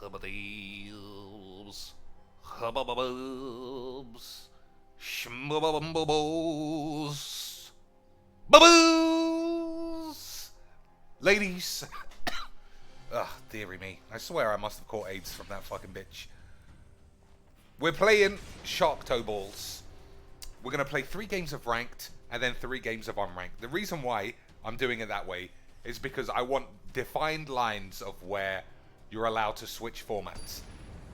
Hubba-deels. Hubba-bubbles. Shimba-bubbles. Bubbles! Ladies. Ugh, dearie me. I swear I must have caught AIDS from that fucking bitch. We're playing Sharktocrab. We're going to play 3 games of ranked and then 3 games of unranked. The reason why I'm doing it that way is because I want defined lines of where you're allowed to switch formats.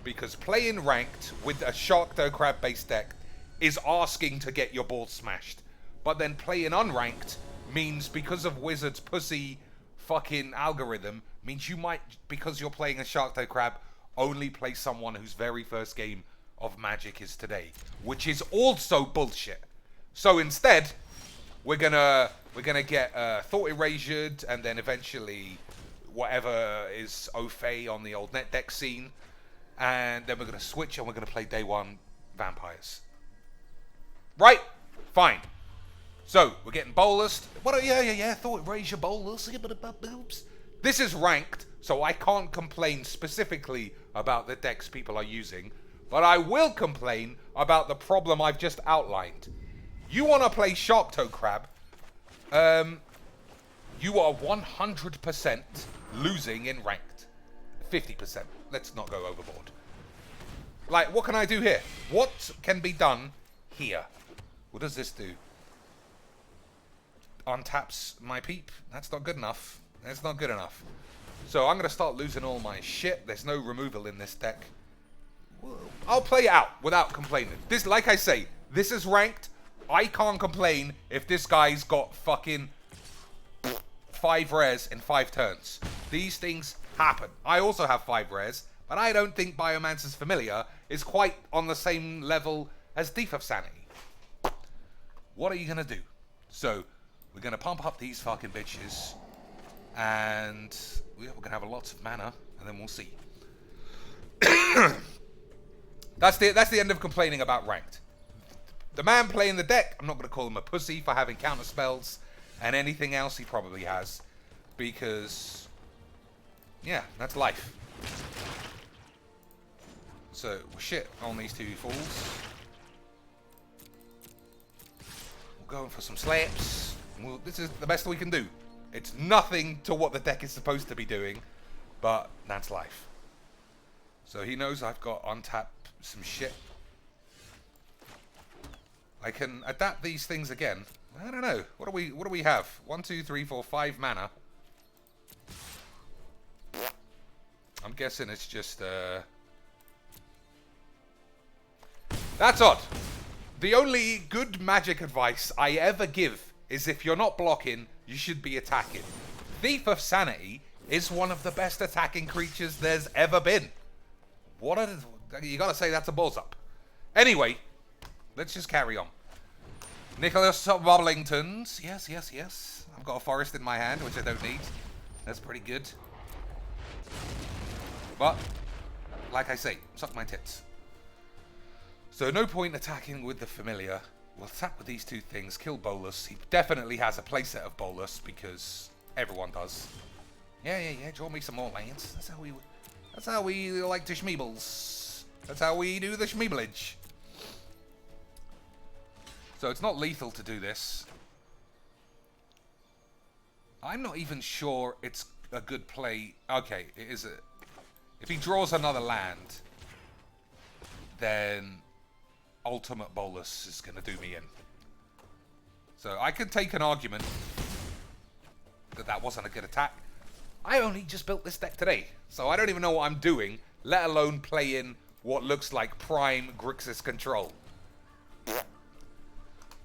Because playing ranked with a Sharktocrab based deck is asking to get your balls smashed. But then playing unranked means, because of Wizard's pussy fucking algorithm, means you might, because you're playing a Sharktocrab, only play someone whose very first game of Magic is today, which is also bullshit. So instead, we're gonna get Thought Erasured, and then eventually whatever is au fait on the old net deck scene, and then we're gonna switch and we're gonna play day 1 Vampires. Right? Fine. So we're getting bolas. What? Yeah. Thought Erasure bolas. This is ranked, so I can't complain specifically about the decks people are using. But I will complain about the problem I've just outlined. You want to play Sharktocrab, you are 100% losing in ranked. 50%. Let's not go overboard. Like, what can I do here? What can be done here? What does this do? Untaps my peep. That's not good enough. That's not good enough. So I'm going to start losing all my shit. There's no removal in this deck. I'll play it out without complaining. This, like I say, this is ranked. I can't complain if this guy's got fucking 5 rares in 5 turns. These things happen. I also have 5 rares, but I don't think Biomancer's Familiar is quite on the same level as Thief of Sanity. What are you going to do? So, we're going to pump up these fucking bitches, and we're going to have lots of mana, and then we'll see. That's the end of complaining about ranked. The man playing the deck, I'm not going to call him a pussy for having counter spells and anything else he probably has, because, yeah, that's life. So, shit on these 2 fools. We're going for some slaps. This is the best we can do. It's nothing to what the deck is supposed to be doing, but that's life. So he knows I've got untap some shit. I can adapt these things again. I don't know. What do we have? 1, 2, 3, 4, 5 mana. I'm guessing it's just That's odd. The only good Magic advice I ever give is, if you're not blocking, you should be attacking. Thief of Sanity is one of the best attacking creatures there's ever been. You gotta say that's a balls up. Anyway, let's just carry on. Nicholas Wobblingtons. Yes. I've got a forest in my hand, which I don't need. That's pretty good. But, like I say, suck my tits. So no point attacking with the Familiar. We'll attack with these 2 things, kill Bolus. He definitely has a playset of Bolus, because everyone does. Yeah. Draw me some more lands. That's how we like to Shmeebles. That's how we do the Shmeeblage. So it's not lethal to do this. I'm not even sure it's a good play. Okay, it is a... If he draws another land, then Ultimate Bolus is going to do me in. So I could take an argument that wasn't a good attack. I only just built this deck today, so I don't even know what I'm doing, let alone play in what looks like prime Grixis control.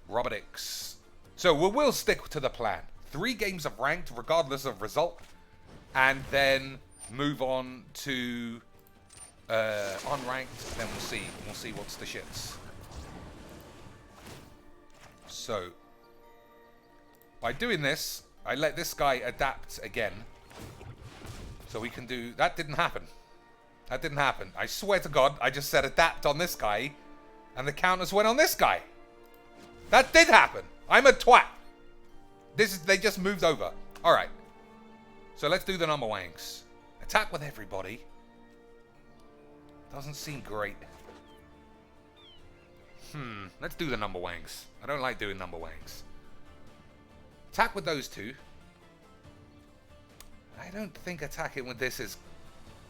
Robotix. So we will stick to the plan. 3 games of ranked, regardless of result, and then move on to unranked. Then we'll see what's the shits. So by doing this, I let this guy adapt again. So we can do... That didn't happen. That didn't happen. I swear to God, I just said adapt on this guy, and the counters went on this guy. That did happen. I'm a twat. They just moved over. Alright. So let's do the number wanks. Attack with everybody. Doesn't seem great. Let's do the number wangs. I don't like doing number wangs. Attack with those two. I don't think attacking with this is...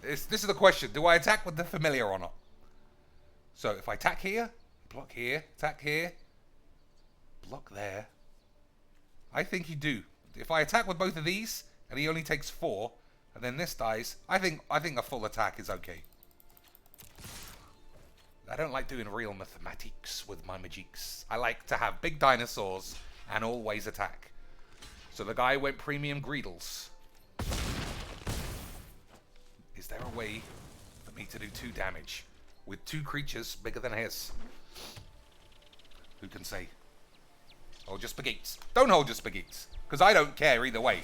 This is the question. Do I attack with the familiar or not? So if I attack here, block here, attack here, block there. I think you do. If I attack with both of these, and he only takes 4, and then this dies, I think a full attack is okay. I don't like doing real mathematics with my magics. I like to have big dinosaurs and always attack. So the guy went premium Greedles. Is there a way for me to do 2 damage with 2 creatures bigger than his? Who can say? Hold your spaghettis. Don't hold your spaghettis, because I don't care either way.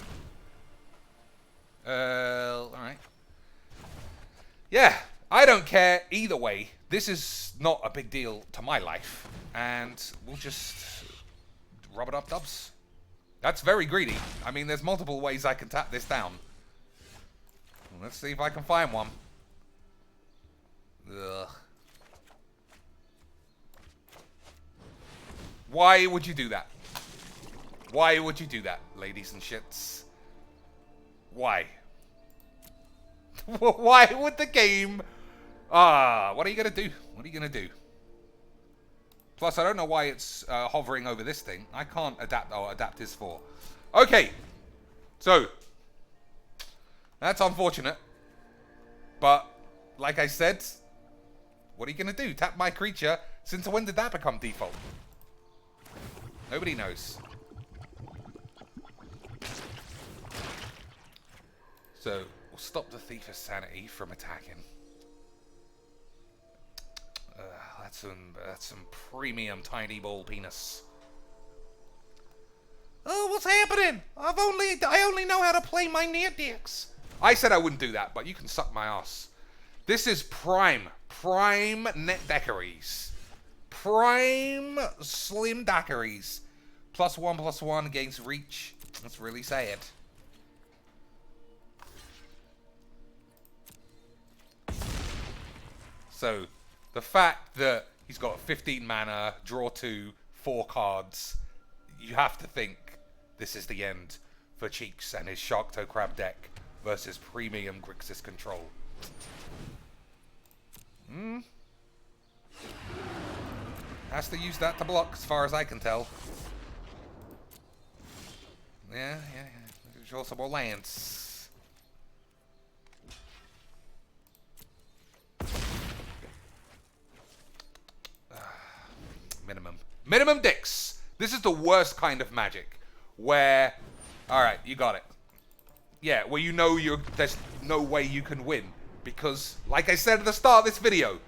Alright. Yeah, I don't care either way. This is not a big deal to my life. And we'll just rub it up, dubs. That's very greedy. I mean, there's multiple ways I can tap this down. Let's see if I can find one. Ugh. Why would you do that? Why would you do that, ladies and shits? Why? Why would the game... what are you going to do? What are you going to do? Plus, I don't know why it's hovering over this thing. I can't adapt. Oh, adapt is 4. Okay. So, that's unfortunate. But, like I said, what are you going to do? Tap my creature? Since when did that become default? Nobody knows. So, we'll stop the Thief of Sanity from attacking. That's some premium tiny ball penis. Oh, what's happening? I only know how to play my near decks. I said I wouldn't do that, but you can suck my ass. This is prime net daiquiris. Prime slim daiquiris. +1/+1 against reach. That's really sad. So, the fact that he's got 15 mana, draw 2, 4 cards, you have to think this is the end for Cheeks and his Sharktocrab deck versus premium Grixis control. Has to use that to block, as far as I can tell. Yeah. Draw some more lands. Minimum dicks. This is the worst kind of magic. Where, alright, you got it. Yeah, where you know there's no way you can win. Because, like I said at the start of this video,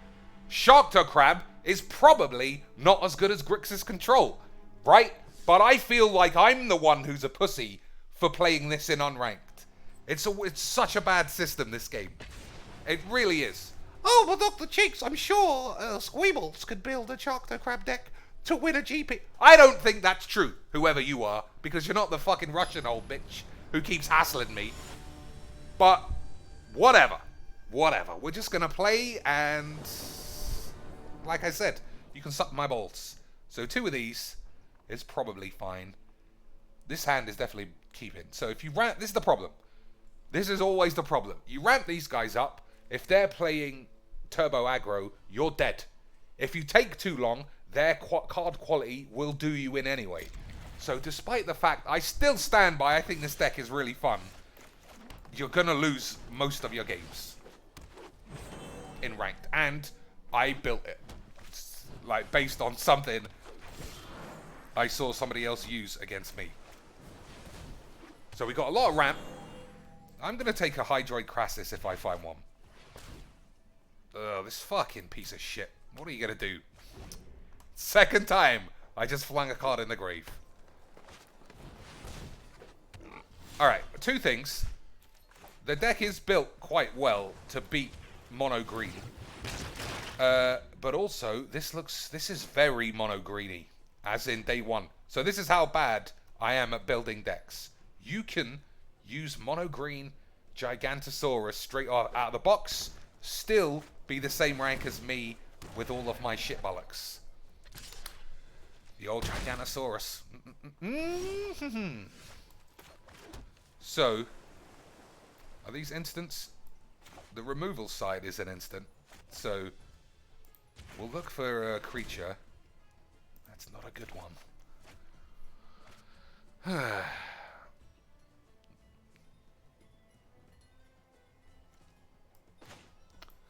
Sharktocrab is probably not as good as Grixis control. Right? But I feel like I'm the one who's a pussy for playing this in unranked. It's such a bad system, this game. It really is. Oh, but Dr. Cheeks, I'm sure Squeebles could build a Sharktocrab deck to win a GP. I don't think that's true, whoever you are, because you're not the fucking Russian old bitch who keeps hassling me. But, whatever. We're just gonna play, and like I said, you can suck my balls. So 2 of these is probably fine. This hand is definitely keeping. So if you ramp, this is the problem. This is always the problem. You ramp these guys up. If they're playing turbo aggro, you're dead. If you take too long, their card quality will do you in anyway. So despite the fact I still stand by, I think this deck is really fun, you're going to lose most of your games in ranked. And I built it. Like, based on something I saw somebody else use against me. So we got a lot of ramp. I'm going to take a Hydroid Krasis if I find one. Ugh, this fucking piece of shit. What are you going to do? Second time, I just flung a card in the grave. Alright, 2 things. The deck is built quite well to beat mono green. But also, this is very mono greeny, as in day 1. So this is how bad I am at building decks. You can use mono green Gigantosaurus straight out of the box, still be the same rank as me with all of my shit bollocks. The old Giganosaurus. So, are these instants? The removal side is an instant. So, we'll look for a creature. That's not a good one.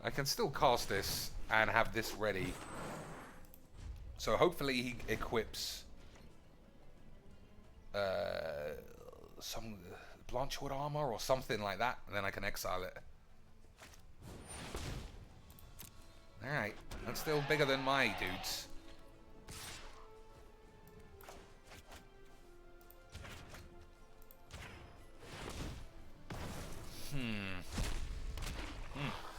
I can still cast this and have this ready. So hopefully he equips some Blanchwood armor or something like that, and then I can exile it. Alright, that's still bigger than my dudes.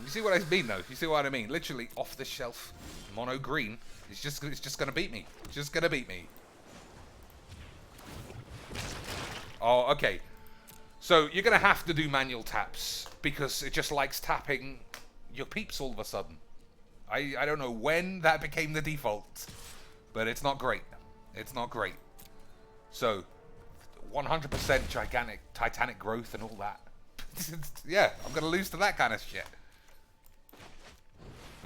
You see what I mean, though? You see what I mean? Literally off the shelf, mono green. It's just gonna beat me. It's just gonna beat me. Oh, okay. So you're gonna have to do manual taps because it just likes tapping your peeps all of a sudden. I don't know when that became the default, but it's not great. It's not great. So 100% gigantic titanic growth and all that. Yeah, I'm gonna lose to that kind of shit.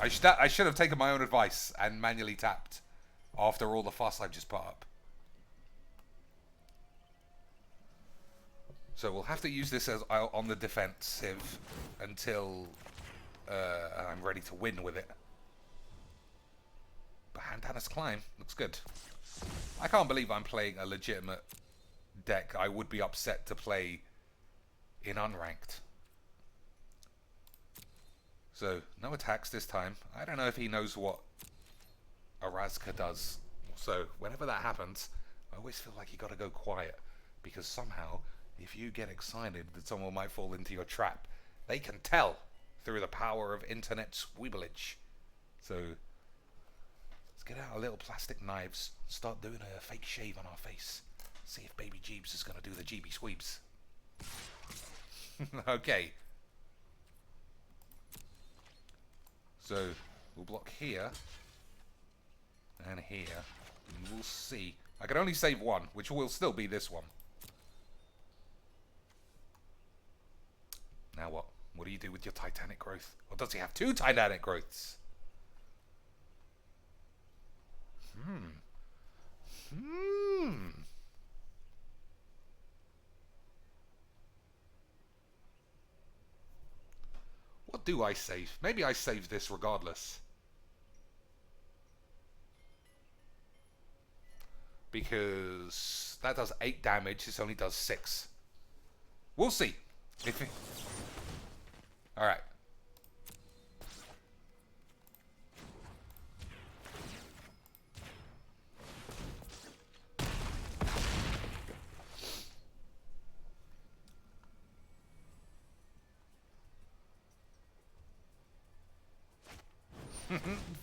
I should have taken my own advice and manually tapped after all the fuss I've just put up. So we'll have to use this as on the defensive until I'm ready to win with it. But Hadana's Climb looks good. I can't believe I'm playing a legitimate deck I would be upset to play in unranked. So, no attacks this time. I don't know if he knows what Arazka does. So, whenever that happens, I always feel like you gotta go quiet. Because somehow, if you get excited that someone might fall into your trap, they can tell through the power of internet squeeblage. So, let's get out our little plastic knives, start doing a fake shave on our face. See if Baby Jeebs is gonna do the GB sweeps. Okay. So, we'll block here, and here, and we'll see. I can only save one, which will still be this one. Now what? What do you do with your titanic growth? Or does he have two titanic growths? What do I save? Maybe I save this regardless. Because that does 8 damage, this only does 6. We'll see. If it... Alright.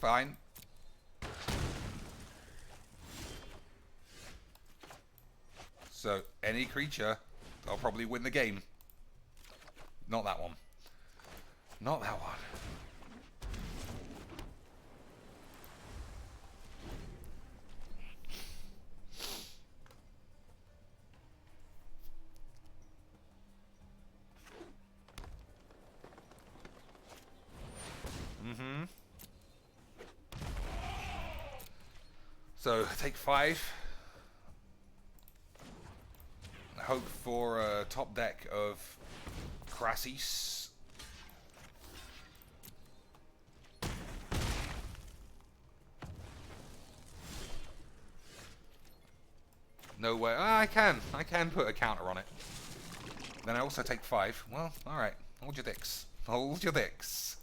Fine. So, any creature, I'll probably win the game. Not that one. Not that one. So, take 5. Hope for a top deck of Krasis. No way. I can put a counter on it. Then I also take 5. Well, alright. Hold your dicks. Hold your dicks.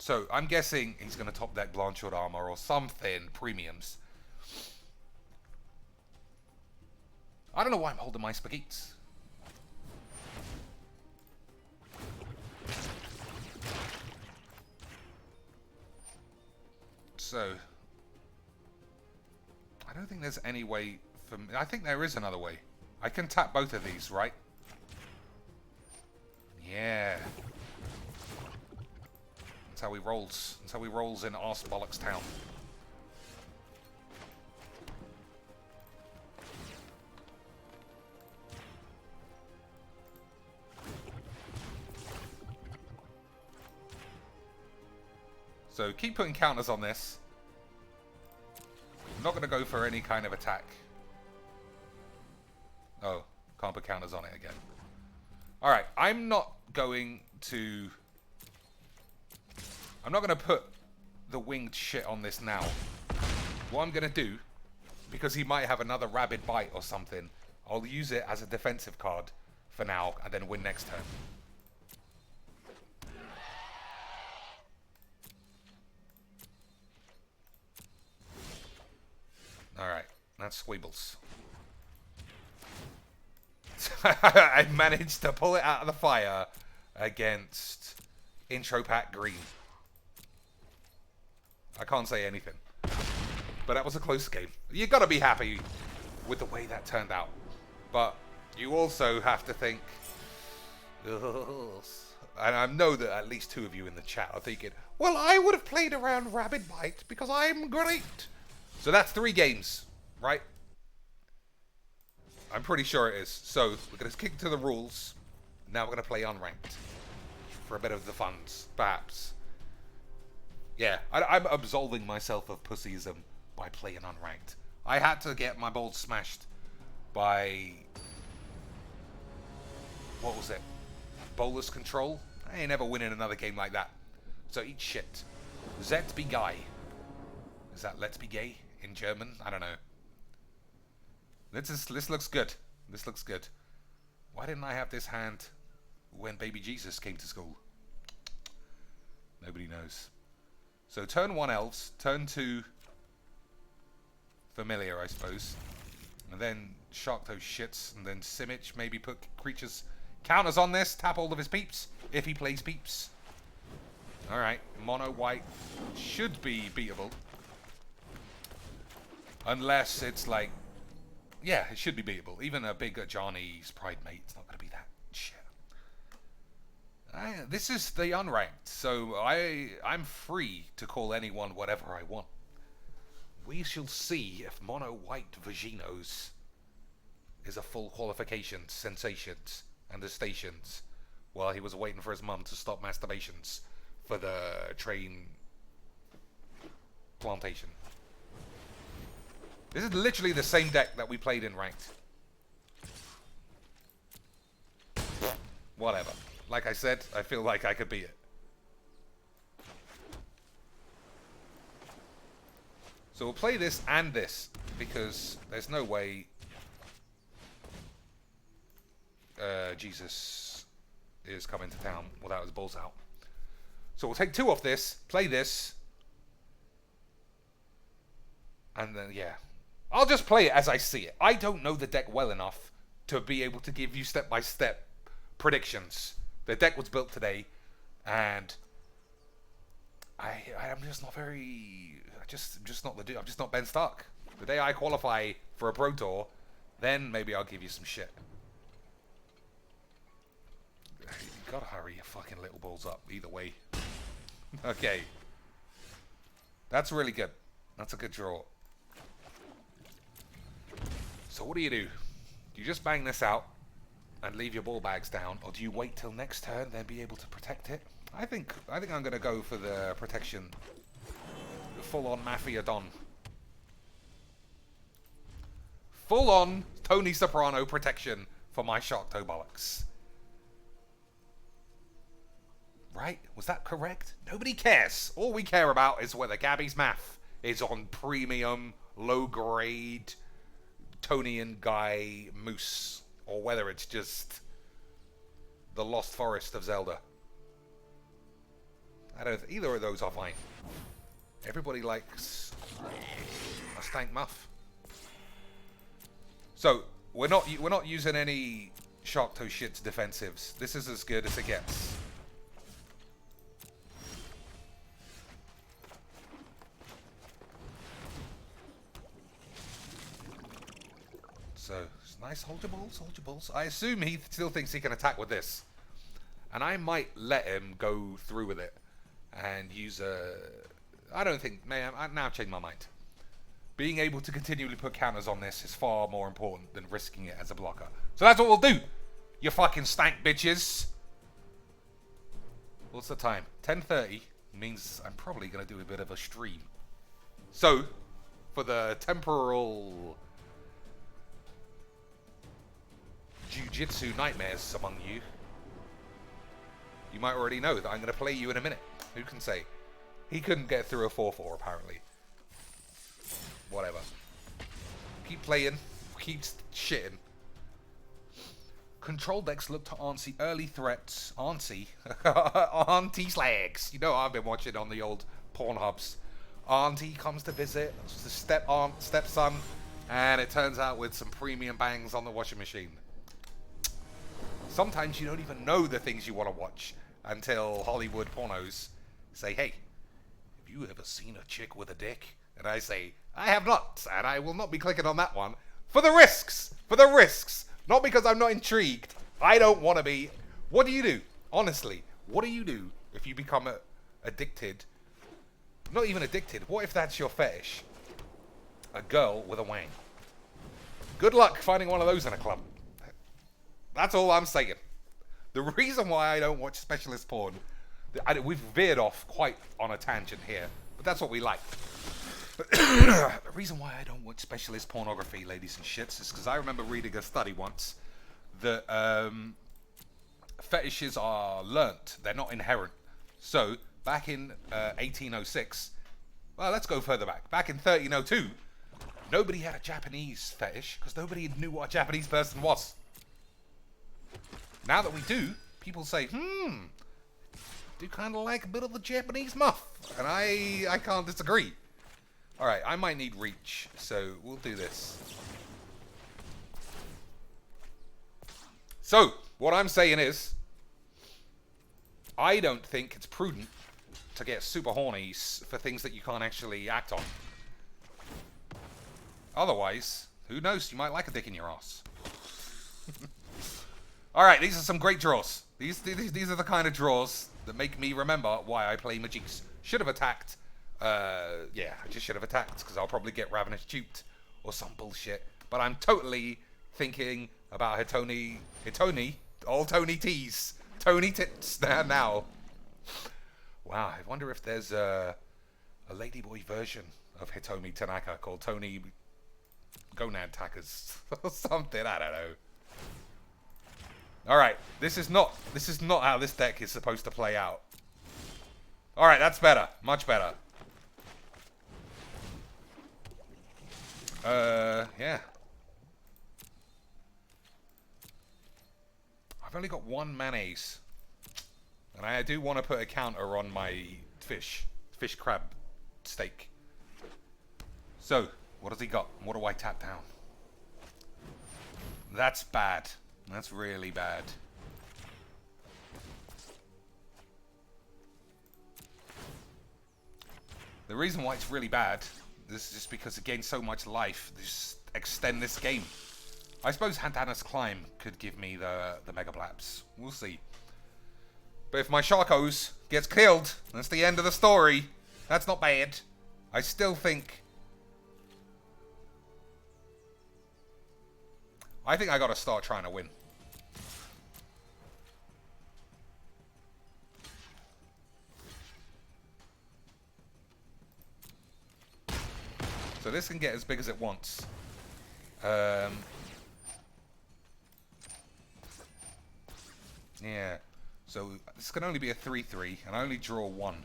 So, I'm guessing he's going to top deck Blanchwood armor or something premiums. I don't know why I'm holding my spaghettis. So, I don't think there's any way for me. I think there is another way. I can tap both of these, right? Yeah. That's how he rolls. That's how he rolls in Arsebolix Town. So keep putting counters on this. I'm not going to go for any kind of attack. Oh, can't put counters on it again. Alright, I'm not going to put the winged shit on this now. What I'm going to do, because he might have another rabid bite or something, I'll use it as a defensive card for now and then win next turn. Alright, that's Squeebles. I managed to pull it out of the fire against Intro Pack Green. I can't say anything. But that was a close game. You gotta be happy with the way that turned out. But you also have to think... Ugh. And I know that at least 2 of you in the chat are thinking, well, I would have played around Rabid Bite because I'm great. So that's 3 games, right? I'm pretty sure it is. So we're going to kick to the rules. Now we're going to play unranked for a bit of the funds, perhaps. Yeah, I'm absolving myself of pussyism by playing unranked. I had to get my balls smashed by... What was it? Bolus Control? I ain't never winning another game like that. So eat shit. Zet be guy. Is that let's be gay in German? I don't know. This looks good. This looks good. Why didn't I have this hand when baby Jesus came to school? Nobody knows. So turn 1 elves, turn 2 familiar, I suppose. And then Sharkto shits, and then Simic maybe put creatures counters on this, tap all of his peeps, if he plays peeps. Alright, mono white should be beatable. Unless it's like, yeah, it should be beatable. Even a big Johnny's Pride Mate's not going to be that shit. This is the unranked, so I'm free to call anyone whatever I want. We shall see if mono white Vaginos is a full qualification, sensations, and the stations, while he was waiting for his mum to stop masturbations for the train plantation. This is literally the same deck that we played in ranked. Whatever. Like I said, I feel like I could beat it. So we'll play this and this, because there's no way Jesus is coming to town without his balls out. So we'll take 2 off this, play this, and then, yeah. I'll just play it as I see it. I don't know the deck well enough to be able to give you step-by-step predictions. The deck was built today, and I'm just not very... I'm just not the dude. I'm just not Ben Stark. The day I qualify for a Pro Tour, then maybe I'll give you some shit. You gotta hurry your fucking little balls up, either way. Okay. That's really good. That's a good draw. So what do? Do you just bang this out and leave your ball bags down, or do you wait till next turn, then be able to protect it? I think I'm going to go for the protection. The full-on Mafia Don. Full-on Tony Soprano protection for my Shictoballs. Right? Was that correct? Nobody cares. All we care about is whether Gabby's math is on premium, low-grade, Tony and Guy Moose, or whether it's just the Lost Forest of Zelda. Either of those are fine. Everybody likes a stank muff. So we're not using any Sharkto shits defensives. This is as good as it gets. So, nice, hold your balls, hold your balls. I assume he still thinks he can attack with this. And I might let him go through with it. and use a... I don't think... Man, now I've changed my mind. Being able to continually put counters on this is far more important than risking it as a blocker. So that's what we'll do, you fucking stank bitches. What's the time? 10:30 means I'm probably going to do a bit of a stream. So, for the temporal jiu-jitsu nightmares among you, you might already know that I'm going to play you in a minute. Who can say? He couldn't get through a 4-4 apparently. Whatever. Keep playing. Keep shitting. Control decks look to answer early threats. Auntie slags. You know I've been watching on the old Pornhubs. Auntie comes to visit. It's the stepson. And it turns out with some premium bangs on the washing machine. Sometimes you don't even know the things you want to watch until Hollywood pornos say, hey, have you ever seen a chick with a dick? And I say, I have not, and I will not be clicking on that one. For the risks! For the risks! Not because I'm not intrigued. I don't want to be... What do you do? Honestly, what do you do if you become addicted? Not even addicted. What if that's your fetish? A girl with a wang. Good luck finding one of those in a club. That's all I'm saying. The reason why I don't watch specialist porn... We've veered off quite on a tangent here, but that's what we like. The reason why I don't watch specialist pornography, ladies and shits, is because I remember reading a study once that fetishes are learnt. They're not inherent. So, back in 1806, well, let's go further back. Back in 1302, nobody had a Japanese fetish because nobody knew what a Japanese person was. Now that we do, people say, do kind of like a bit of the Japanese muff. And I can't disagree. Alright, I might need reach, so we'll do this. So, what I'm saying is, I don't think it's prudent to get super horny for things that you can't actually act on. Otherwise, who knows, you might like a dick in your ass. Alright, these are some great draws. These are the kind of draws that make me remember why I play Magis. Should have attacked. Yeah, I just should have attacked because I'll probably get Ravenous Duped or some bullshit. But I'm totally thinking about Hitoni, all Tony T's, Tony Tits now. Wow, I wonder if there's a ladyboy version of Hitomi Tanaka called Tony Gonad Tackers or something. I don't know. All right, this is not how this deck is supposed to play out. All right, that's better, much better. Yeah. I've only got one mayonnaise. And I do want to put a counter on my fish crab steak. So, what has he got? What do I tap down? That's bad. That's really bad. The reason why it's really bad is just because it gains so much life. Just extend this game. I suppose Hadana's Climb could give me the Mega Blaps. We'll see. But if my Sharkos gets killed, that's the end of the story. That's not bad. I still think... I think I gotta start trying to win. So this can get as big as it wants. Yeah. So this can only be a 3-3, and I only draw one.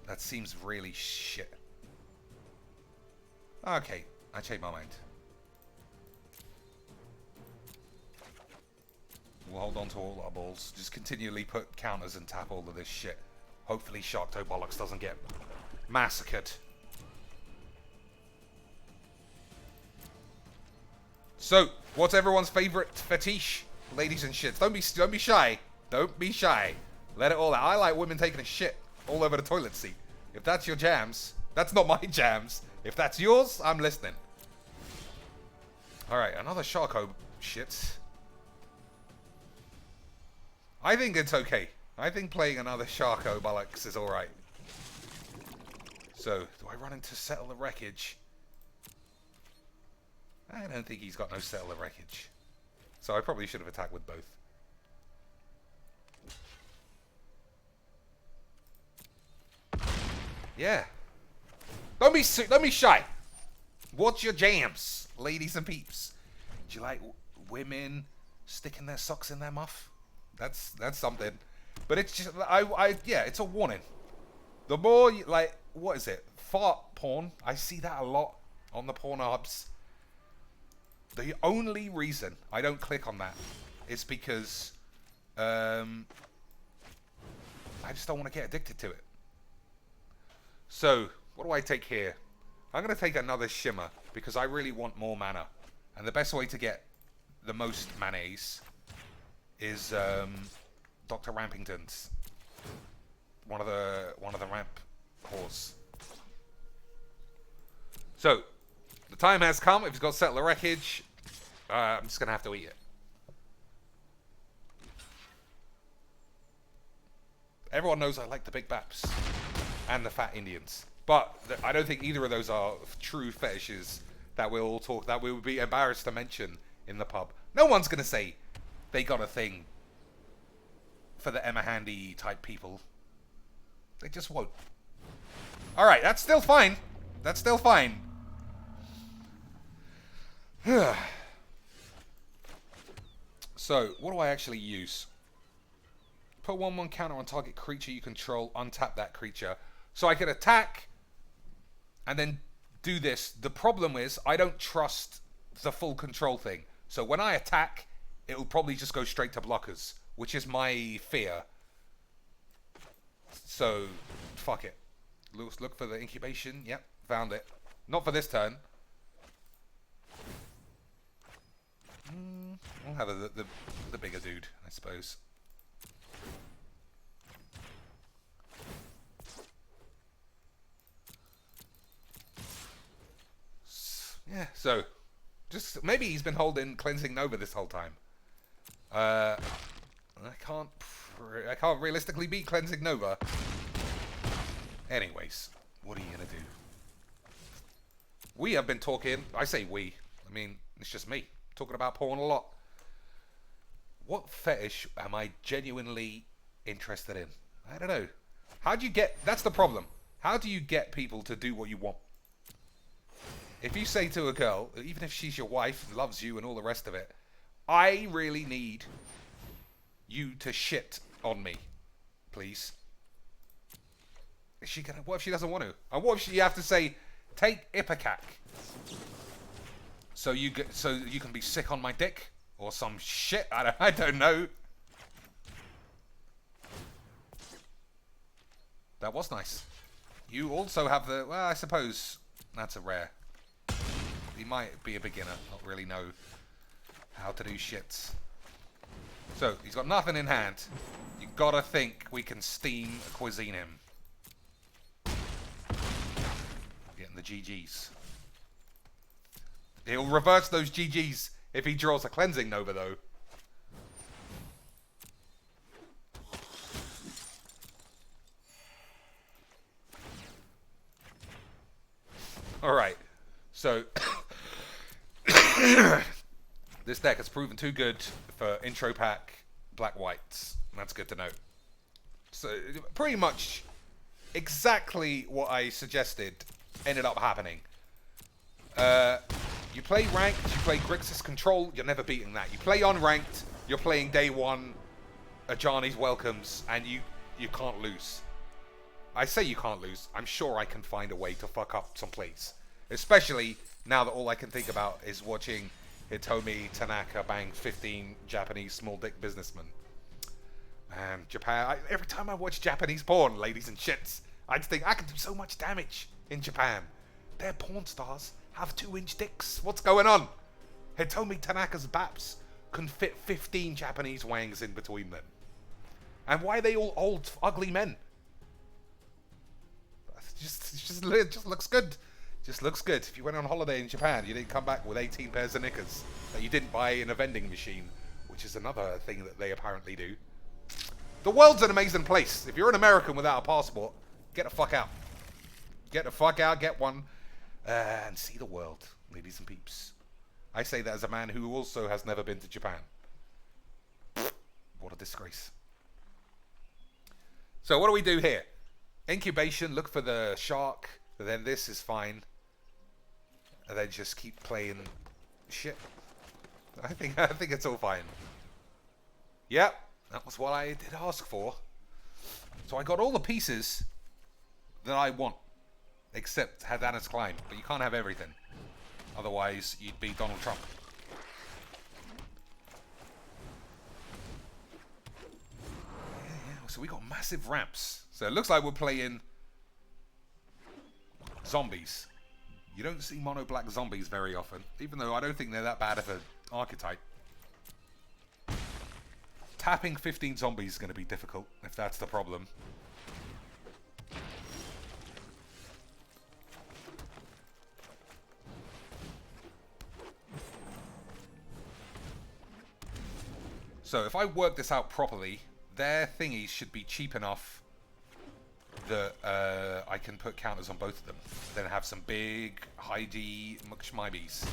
That seems really shit. Okay, I changed my mind. We'll hold on to all our balls. Just continually put counters and tap all of this shit. Hopefully Sharktocrab doesn't get massacred. So, what's everyone's favorite fetish? Ladies and shits, don't be shy. Don't be shy. Let it all out. I like women taking a shit all over the toilet seat. If that's your jams, that's not my jams. If that's yours, I'm listening. Alright, another Sharko shit. I think it's okay. I think playing another Sharko bollocks is alright. So, do I run into Settle the Wreckage? I don't think he's got no Settle the Wreckage. So I probably should have attacked with both. Yeah. Don't be shy. What's your jams, ladies and peeps? Do you like women sticking their socks in their muff? That's something. But it's just yeah, it's a warning. The more you, like, what is it? Fart porn. I see that a lot on the Pornhubs. The only reason I don't click on that is because I just don't want to get addicted to it. So, what do I take here? I'm going to take another Shimmer because I really want more mana. And the best way to get the most manas is Dr. Rampington's. One of the ramp whores. So, the time has come. If he's got Settle the Wreckage, I'm just going to have to eat it. Everyone knows I like the big baps and the fat Indians. But I don't think either of those are true fetishes that we'll all talk, that we would be embarrassed to mention in the pub. No one's going to say they got a thing for the Emma Handy type people. They just won't. Alright, that's still fine. That's still fine. So, what do I actually use? Put 1/1 counter on target creature you control, untap that creature. So I can attack and then do this. The problem is I don't trust the full control thing. So when I attack, it'll probably just go straight to blockers, which is my fear. So, fuck it. Look for the incubation. Yep, found it. Not for this turn. I'll have the bigger dude, I suppose. Yeah, so just maybe he's been holding Cleansing Nova this whole time. I can't realistically beat Cleansing Nova. Anyways, what are you gonna do? We have been talking. I say we. I mean, it's just me talking about porn a lot. What fetish am I genuinely interested in? I don't know. How do you get? That's the problem. How do you get people to do what you want? If you say to a girl, even if she's your wife and loves you and all the rest of it, I really need you to shit on me, please. Is she gonna? What if she doesn't want to? And what if you have to say, take Ipecac, so you can be sick on my dick or some shit? I don't know. That was nice. You also have the. Well, I suppose that's a rare. He might be a beginner, not really know how to do shits. So, he's got nothing in hand. You gotta think we can steam cuisine him. Getting the GGs. He'll reverse those GGs if he draws a Cleansing Nova, though. Alright. So, this deck has proven too good for intro pack black-whites. That's good to know. So, pretty much exactly what I suggested ended up happening. You play ranked, you play Grixis Control, you're never beating that. You play unranked, you're playing day one, Ajani's Welcomes, and you can't lose. I say you can't lose. I'm sure I can find a way to fuck up some plays. Especially now that all I can think about is watching Hitomi Tanaka bang 15 Japanese small dick businessmen. Japan, every time I watch Japanese porn, ladies and shits, I just think I can do so much damage in Japan. Their porn stars have 2-inch dicks. What's going on? Hitomi Tanaka's baps can fit 15 Japanese wangs in between them. And why are they all old, ugly men? It just looks good. Just looks good. If you went on holiday in Japan, you didn't come back with 18 pairs of knickers that you didn't buy in a vending machine, which is another thing that they apparently do. The world's an amazing place. If you're an American without a passport, get the fuck out. Get the fuck out, get one, and see the world, ladies and peeps. I say that as a man who also has never been to Japan. What a disgrace. So what do we do here? Incubation, look for the shark, and then this is fine. And then just keep playing shit. I think it's all fine. Yep, that was what I did ask for. So I got all the pieces that I want, except Hadana's Climb, but you can't have everything. Otherwise, you'd be Donald Trump. Yeah, so we got massive ramps. So it looks like we're playing zombies. You don't see mono black zombies very often, even though I don't think they're that bad of an archetype. Tapping 15 zombies is going to be difficult, if that's the problem. So if I work this out properly, their thingies should be cheap enough that I can put counters on both of them. Then have some big, high-D muckshmibes.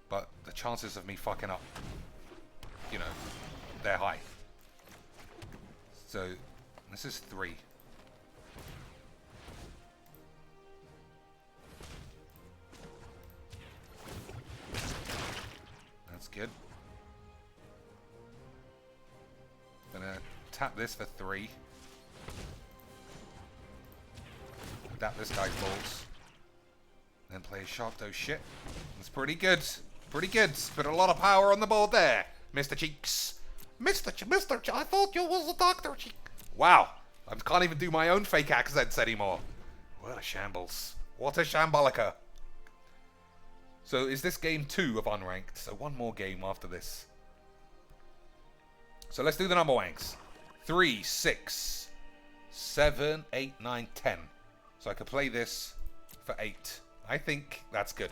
But the chances of me fucking up, you know, they're high. So this is 3. That's good. Gonna tap this for 3. Tap this guy's balls. Then play Sharkto shit. That's pretty good. Pretty good. Put a lot of power on the board there, Mr. Cheeks. Mr. I thought you was a Dr. Cheek. Wow. I can't even do my own fake accents anymore. What a shambles. What a shambolica. So is this game 2 of unranked? So one more game after this. So let's do the number wanks. 3, 6, 7, 8, 9, 10. So I could play this for 8. I think that's good.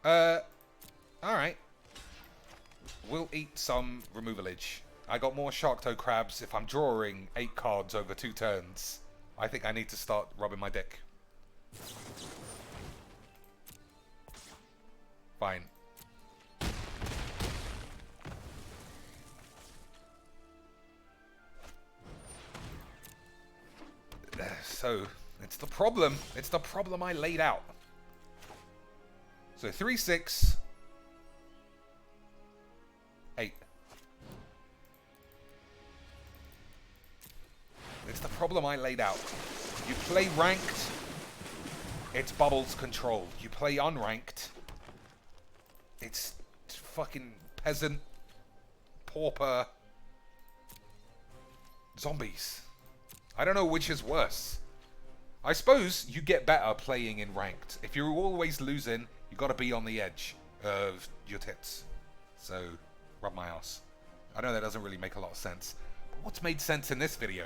Alright. We'll eat some removalage. I got more Sharktocrabs. If I'm drawing 8 cards over 2 turns, I think I need to start rubbing my dick. Fine. So, it's the problem. It's the problem I laid out. So, 3, 6, 8. It's the problem I laid out. You play ranked, it's bubbles controlled. You play unranked, it's fucking peasant, pauper, zombies. I don't know which is worse. I suppose you get better playing in ranked. If you're always losing, you got to be on the edge of your tits. So, rub my ass. I know that doesn't really make a lot of sense. But what's made sense in this video?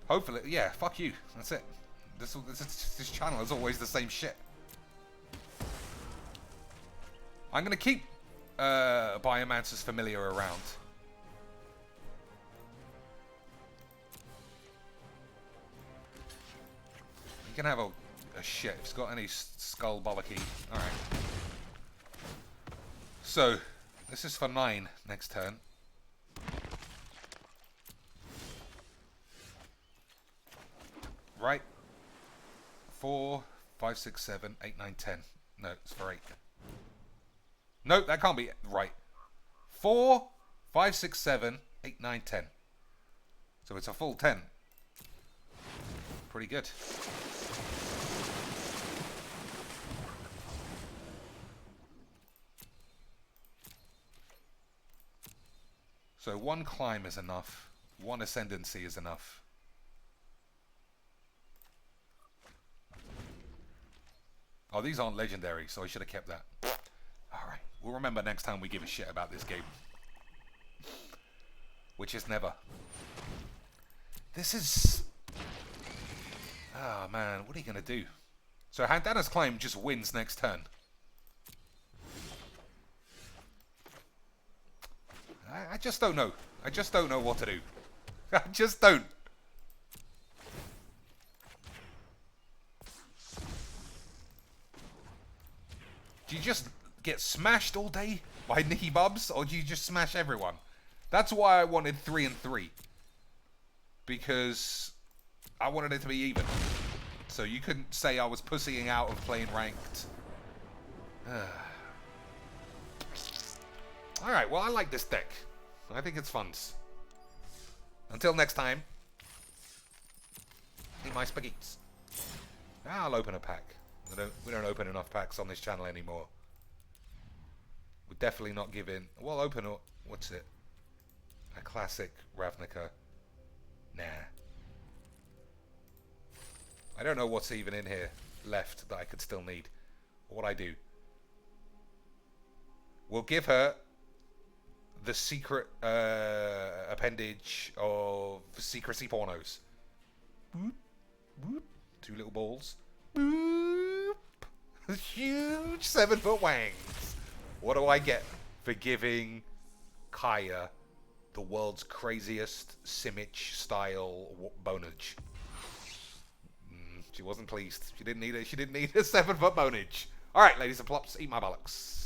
Hopefully, yeah, fuck you. That's it. This channel is always the same shit. I'm going to keep Biomancer's Familiar around. You can have a shit if it's got any skull bollocky. Alright. So, this is for 9 next turn. Right. 4, 5, 6, 7, 8, 9, 10. No, it's for 8. No, that can't be right. 4, 5, 6, 7, 8, 9, 10. So it's a full 10. Pretty good. So 1 climb is enough. 1 ascendancy is enough. Oh, these aren't legendary, so I should have kept that. Alright, we'll remember next time we give a shit about this game. Which is never. This is... Oh man, what are you going to do? So Hadana's Climb just wins next turn. I just don't know. I just don't know what to do. I just don't. Do you just get smashed all day by Nicky Bubs, or do you just smash everyone? That's why I wanted 3 and 3. Because I wanted it to be even. So you couldn't say I was pussying out of playing ranked. Alright, well I like this deck. I think it's fun. Until next time. Eat my spaghettis. I'll open a pack. We don't open enough packs on this channel anymore. We're definitely not giving... We'll open up... What's it? A classic Ravnica. Nah. I don't know what's even in here left that I could still need. What I do. We'll give her the secret appendage of secrecy pornos. Boop, boop. 2 little balls. Boop. Huge 7-foot wangs. What do I get for giving Kaya the world's craziest Simic style bonage? She wasn't pleased. She didn't need it. She didn't need a 7-foot bonage. All right, ladies and plops, eat my bollocks.